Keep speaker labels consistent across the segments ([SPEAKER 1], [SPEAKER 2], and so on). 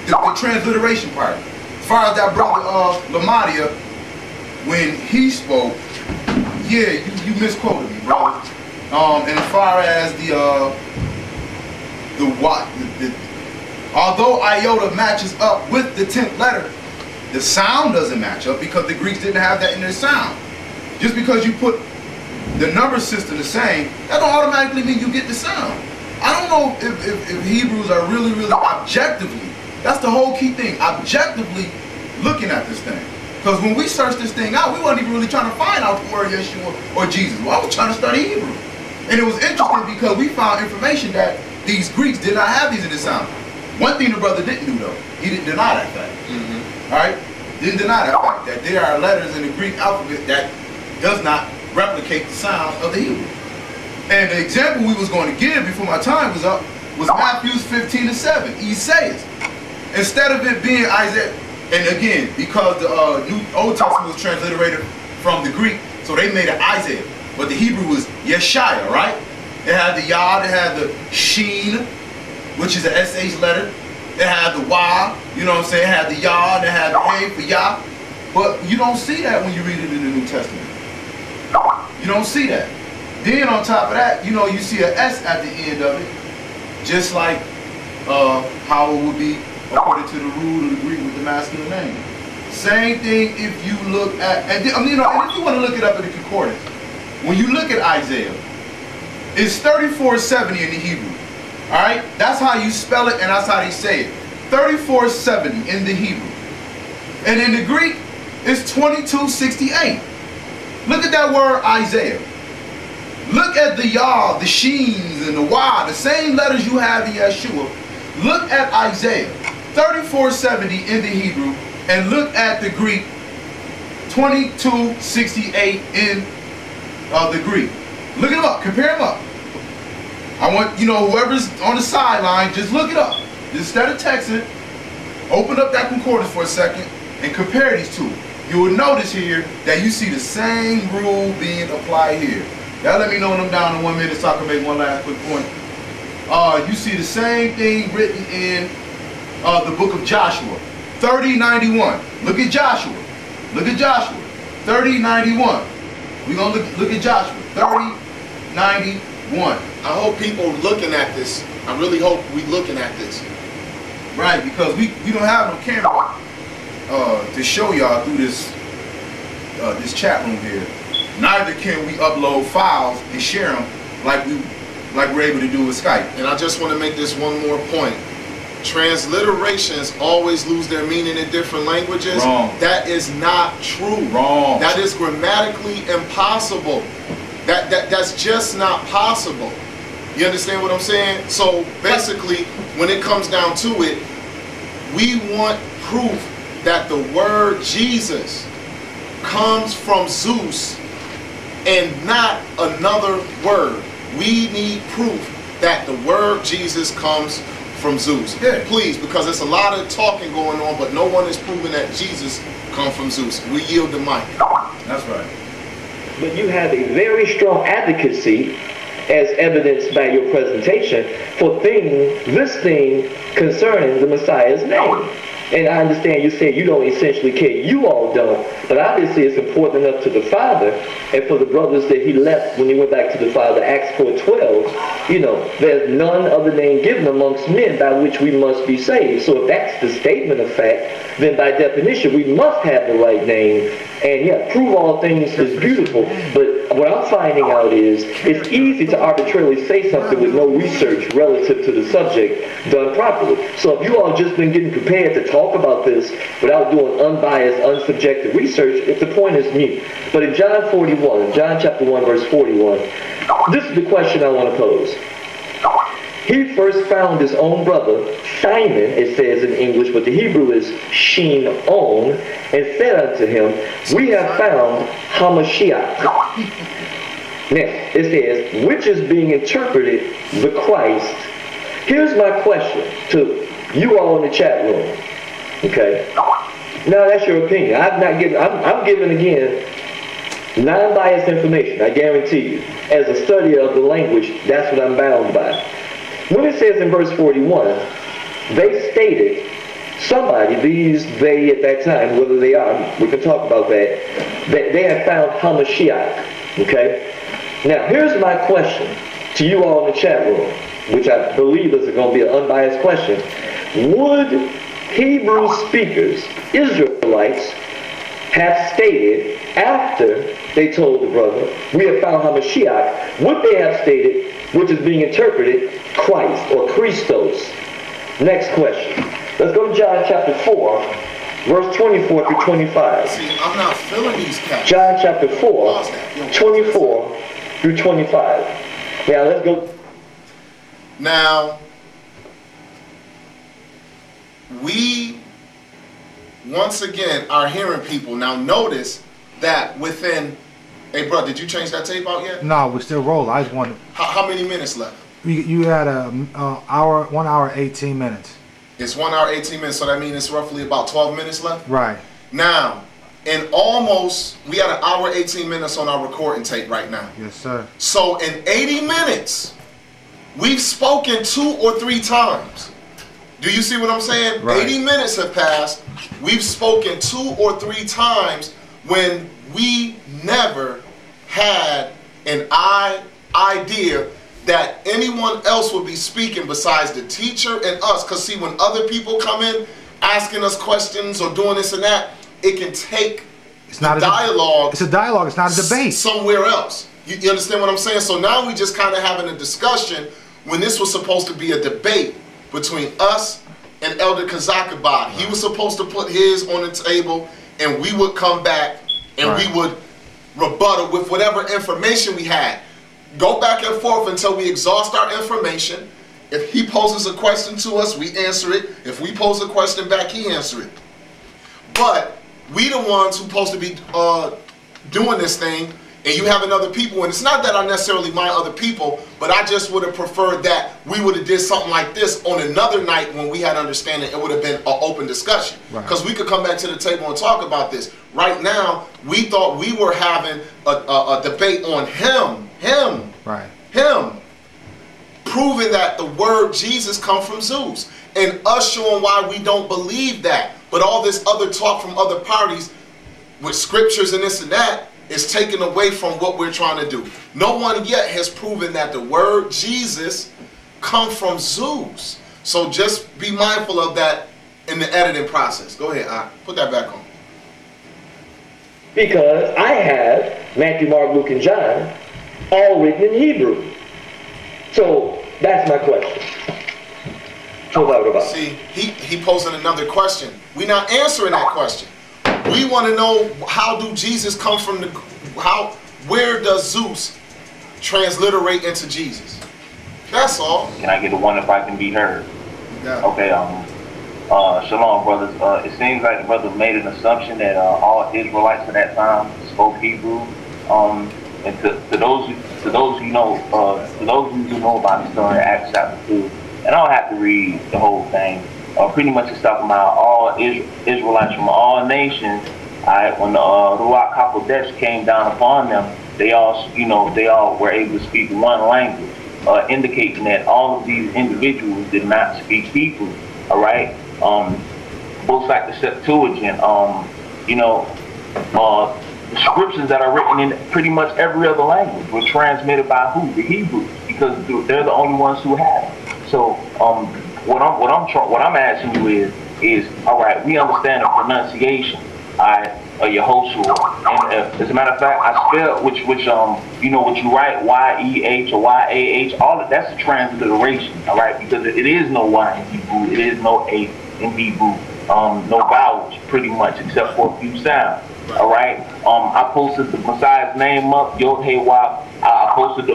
[SPEAKER 1] the transliteration part. As far as that brother Malakiyah, when he spoke, yeah, you misquoted me, brother. And as far as although iota matches up with the 10th letter, the sound doesn't match up because the Greeks didn't have that in their sound. Just because you put the number system the same, that don't automatically mean you get the sound. I don't know if Hebrews are really objectively, that's the whole key thing, objectively looking at this thing. Because when we searched this thing out, we weren't even really trying to find out the word Yeshua or Jesus. Well, I was trying to study Hebrew. And it was interesting because we found information that these Greeks did not have these in the sound. One thing the brother didn't do though, he didn't deny that fact. Alright? Didn't deny that fact, that there are letters in the Greek alphabet that does not replicate the sound of the Hebrew. And the example we was going to give before my time was up was Matthew 15:7. He says, instead of it being Isaiah, and again, because the Old Testament was transliterated from the Greek, so they made it Isaiah. But the Hebrew was Yeshaya, right? It had the Yod, it had the Sheen, which is an SH letter. It had the Y, you know what I'm saying? It had the Yod, it had the A for Yah. But you don't see that when you read it in the New Testament. You don't see that. Then on top of that, you know, you see an S at the end of it. Just like how it would be according to the rule of the Greek with the masculine name. Same thing if you look at, and you know, and if you want to look it up in the concordance, when you look at Isaiah, it's 3470 in the Hebrew. Alright? That's how you spell it and that's how they say it. 3470 in the Hebrew. And in the Greek, it's 2268. Look at that word Isaiah. Look at the Yah, the Sheens, and the Y, the same letters you have in Yeshua. Look at Isaiah, 3470 in the Hebrew, and look at the Greek, 2268 in the Greek. Look it up, compare them up. I want, you know, whoever's on the sideline, just look it up. Just instead of texting, open up that concordance for a second and compare these two. You will notice here that you see the same rule being applied here. Now let me know when I'm down in 1 minute so I can make one last quick point. You see the same thing written in the book of Joshua, 3091. Look at Joshua. Look at Joshua, 3091. We're going to look at Joshua, 3091.
[SPEAKER 2] I hope people looking at this. I really hope we looking at this.
[SPEAKER 1] Right, because we don't have no camera to show y'all through this this chat room here. Neither can we upload files and share them like we're able to do with Skype.
[SPEAKER 2] And I just want to make this one more point. Transliterations always lose their meaning in different languages.
[SPEAKER 1] Wrong.
[SPEAKER 2] That is not true.
[SPEAKER 1] Wrong.
[SPEAKER 2] That is grammatically impossible. That's just not possible. You understand what I'm saying? So basically, when it comes down to it, we want proof that the word Jesus comes from Zeus and not another word. We need proof that the word Jesus comes from Zeus.
[SPEAKER 1] Yeah.
[SPEAKER 2] Please, because there's a lot of talking going on, but no one is proving that Jesus comes from Zeus. We yield the mic.
[SPEAKER 1] That's right.
[SPEAKER 3] But you have a very strong advocacy, as evidenced by your presentation, for this thing concerning the Messiah's name. And I understand you say you don't essentially care. You all don't. But obviously it's important enough to the Father and for the brothers that he left when he went back to the Father, Acts 4:12. You know, there's none other name given amongst men by which we must be saved. So if that's the statement of fact, then by definition we must have the right name. And yeah, prove all things is beautiful. But what I'm finding out is it's easy to arbitrarily say something with no research relative to the subject done properly. So if you all just been getting prepared to talk about this without doing unbiased, unsubjective research, if the point is mute. But in John 41, John chapter 1 verse 41, this is the question I want to pose. He first found his own brother, Simon, it says in English, but the Hebrew is Sheen-on, and said unto him, we have found Hamashiach. Next, it says, which is being interpreted the Christ. Here's my question to you all in the chat room. Okay? Now that's your opinion. I'm giving again non-biased information, I guarantee you. As a study of the language, that's what I'm bound by. When it says in verse 41, they stated somebody, they at that time, whether they are, we can talk about that, they have found Hamashiach. Okay? Now, here's my question to you all in the chat room, which I believe is going to be an unbiased question. Would Hebrew speakers, Israelites, have stated after they told the brother, we have found Hamashiach, would they have stated, which is being interpreted, Christ or Christos? Next question. Let's go to John chapter 4, verse 24 through 25.
[SPEAKER 2] See, I'm not feeling these cats.
[SPEAKER 3] John chapter 4, 24 through 25. Now let's go.
[SPEAKER 2] Now, we once again are hearing people. Now notice that within, hey bro, did you change that tape out yet?
[SPEAKER 4] No, we're still rolling. I just wanted.
[SPEAKER 2] How many minutes left?
[SPEAKER 4] You had a 1 hour 18 minutes.
[SPEAKER 2] It's 1 hour 18 minutes, so that means it's roughly about 12 minutes left.
[SPEAKER 4] Right.
[SPEAKER 2] Now, in almost, we got 1 hour 18 minutes on our recording tape right now.
[SPEAKER 4] Yes, sir.
[SPEAKER 2] So in 80 minutes, we've spoken 2 or 3 times. Do you see what I'm saying?
[SPEAKER 4] Right.
[SPEAKER 2] 80 minutes have passed. We've spoken 2 or 3 times when we never had an idea that anyone else would be speaking besides the teacher and us. Because see, when other people come in asking us questions or doing this and that, it can take
[SPEAKER 4] It's not a
[SPEAKER 2] dialogue.
[SPEAKER 4] It's a dialogue. It's not a debate.
[SPEAKER 2] Somewhere else. You understand what I'm saying? So now we just kind of having a discussion when this was supposed to be a debate between us and Elder Chazaq. He was supposed to put his on the table, and we would come back and we would rebuttal with whatever information we had. Go back and forth until we exhaust our information. If he poses a question to us, we answer it. If we pose a question back, he answers it. But we the ones who supposed to be doing this thing, and you having other people, and it's not that I necessarily mind other people, but I just would have preferred that we would have did something like this on another night when we had understanding. It would have been an open discussion, because we could come back to the table and talk about this. Right now, we thought we were having a debate on him, proving that the word Jesus come from Zeus, and us showing why we don't believe that. But all this other talk from other parties with scriptures and this and that is taken away from what we're trying to do. No one yet has proven that the word Jesus come from Zeus. So just be mindful of that in the editing process. Go ahead, put that back on.
[SPEAKER 3] Because I have Matthew, Mark, Luke, and John all written in Hebrew. So that's my question.
[SPEAKER 2] See, he posing another question. We're not answering that question. We want to know, how do Jesus come from the, where does Zeus transliterate into Jesus? That's all.
[SPEAKER 5] Can I get a one if I can be heard?
[SPEAKER 2] Yeah.
[SPEAKER 5] Okay, shalom, brothers. It seems like the brother made an assumption that all Israelites at that time spoke Hebrew. And to those who know, about the story, Acts chapter 2, and I don't have to read the whole thing. Pretty much it's talking about all Israelites from all nations. When the Ruach HaKodesh came down upon them, they all were able to speak one language, indicating that all of these individuals did not speak Hebrew. All right, books like the Septuagint, the scriptures that are written in pretty much every other language were transmitted by who? The Hebrews, because they're the only ones who have it. So what I'm asking you is all right, we understand the pronunciation, Yehoshua, and as a matter of fact, I spelled which what you write Y-E-H or Y-A-H, all of that's a transliteration, all right, because it is no Y in Hebrew, it is no A in Hebrew, no vowels pretty much except for a few sounds. All right, I posted the Messiah's name up, Yod Hey Wap. I posted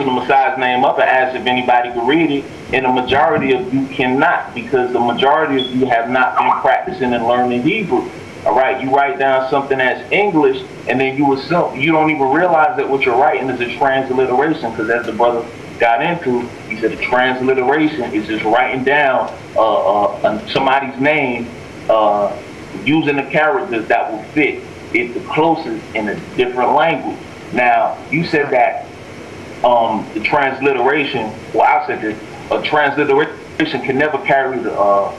[SPEAKER 5] the Messiah's name up and asked if anybody could read it, and the majority of you cannot, because the majority of you have not been practicing and learning Hebrew. All right, you write down something that's English, and then you don't even realize that what you're writing is a transliteration, because as the brother got into, he said the transliteration is just writing down somebody's name, using the characters that will fit it the closest in a different language. Now, you said that the transliteration, well, I said that a transliteration can never carry the